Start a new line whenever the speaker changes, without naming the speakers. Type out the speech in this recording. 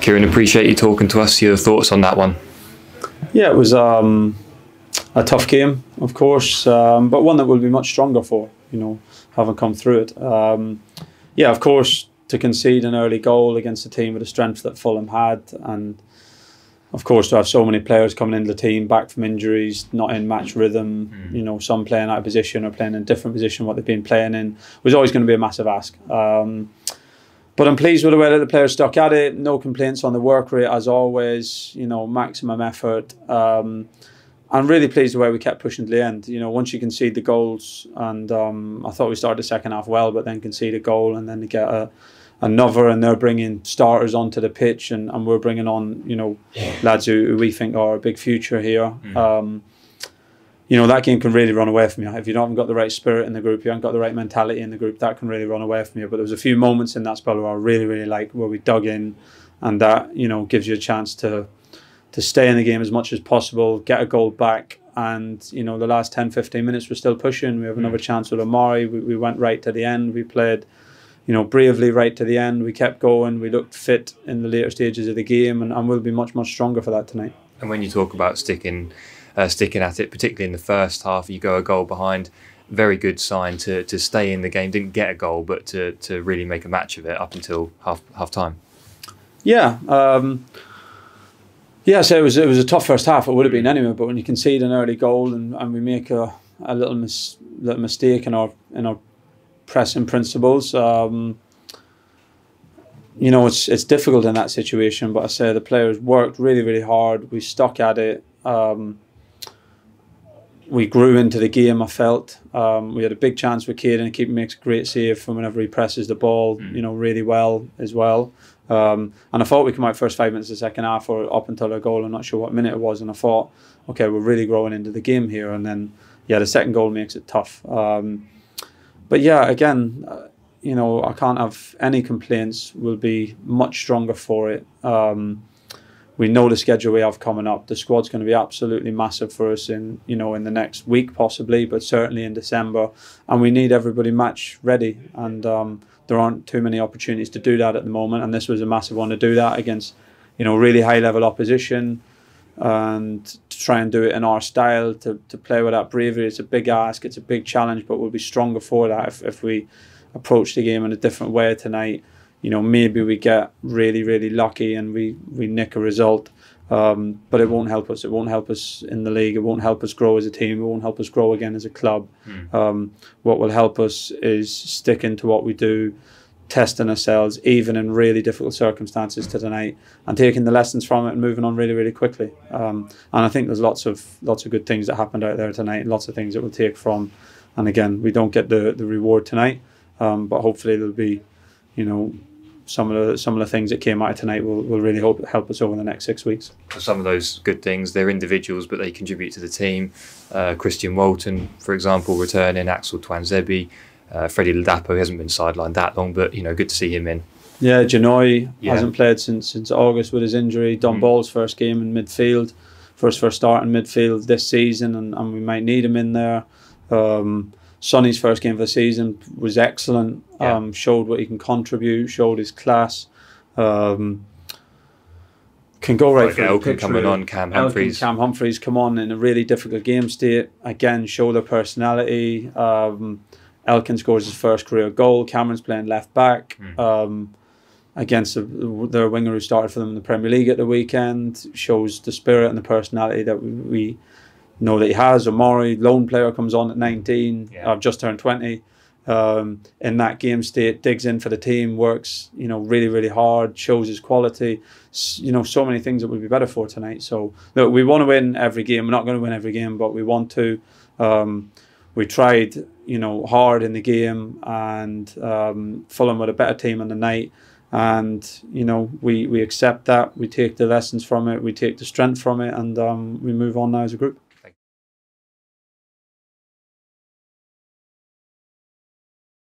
Kieran, appreciate you talking to us. Your thoughts on that one?
Yeah, it was a tough game, of course, but one that we'll be much stronger for, having come through it. Yeah, of course, to concede an early goal against a team with the strength that Fulham had, and of course to have so many players coming into the team back from injuries, not in match rhythm, some playing out of position or playing in a different position what they've been playing in, was always going to be a massive ask. But I'm pleased with the way that the players stuck at it. No complaints on the work rate as always. Maximum effort. I'm really pleased with the way we kept pushing to the end. Once you concede the goals, and I thought we started the second half well, but then concede a goal, and then they get another, and they're bringing starters onto the pitch, and we're bringing on lads who we think are a big future here. That game can really run away from you. If you haven't got the right spirit in the group, you haven't got the right mentality in the group, that can really run away from you. But there was a few moments in that spell where I really, really liked, where we dug in, and that gives you a chance to stay in the game as much as possible, get a goal back, and the last 10-15 minutes we're still pushing. We have another chance with Amari. We went right to the end. We played bravely right to the end. We kept going. We looked fit in the later stages of the game, and we'll be much, much stronger for that tonight.
And when you talk about sticking at it, particularly in the first half, you go a goal behind. Very good sign to stay in the game. Didn't get a goal, but to really make a match of it up until half time. Yeah.
So it was a tough first half. It would have been anyway. But when you concede an early goal and we make a little mistake in our pressing principles, it's difficult in that situation. But I say the players worked really, really hard. We stuck at it. We grew into the game, I felt. We had a big chance with Kieran. Keeper makes a great save from whenever he presses the ball, really well as well. And I thought we come out first 5 minutes of the second half, or up until our goal. I'm not sure what minute it was. And I thought, okay, we're really growing into the game here. And then, the second goal makes it tough. But yeah, again, I can't have any complaints. We'll be much stronger for it. We know the schedule we have coming up. The squad's going to be absolutely massive for us in the next week possibly, but certainly in December. And we need everybody match ready. And there aren't too many opportunities to do that at the moment. And this was a massive one to do that against, really high level opposition, and to try and do it in our style, to play with that bravery. It's a big ask. It's a big challenge, but we'll be stronger for that if we approach the game in a different way tonight. Maybe we get really, really lucky and we nick a result, but it won't help us. It won't help us in the league. It won't help us grow as a team. It won't help us grow again as a club. What will help us is sticking to what we do, testing ourselves, even in really difficult circumstances to tonight, and taking the lessons from it and moving on really, really quickly. And I think there's lots of good things that happened out there tonight, lots of things that we'll take from. And again, we don't get the reward tonight, but hopefully there'll be, some of the things that came out of tonight will really help us over the next 6 weeks.
Some of those good things, they're individuals, but they contribute to the team. Christian Walton, for example, returning. Axel Twanzebe, Freddie Ladapo hasn't been sidelined that long, but good to see him in.
Yeah, Janoy hasn't played since August with his injury. Don Ball's first game in midfield, first start in midfield this season, and we might need him in there. Sonny's first game of the season was excellent. Showed what he can contribute, showed his class. Can go right through the pitch.
Coming on, Cam Humphreys.
Cam Humphreys come on in a really difficult game state. Again, show their personality. Elkin scores his first career goal. Cameron's playing left back against their winger who started for them in the Premier League at the weekend. Shows the spirit and the personality that we know that he has. Amari, lone player, comes on at 19. I've just turned 20. In that game state, digs in for the team, works really, really hard, shows his quality. So many things that would be better for tonight. So look, we want to win every game. We're not going to win every game, but we want to. We tried hard in the game, and Fulham were a better team on the night. And we accept that. We take the lessons from it. We take the strength from it, and we move on now as a group.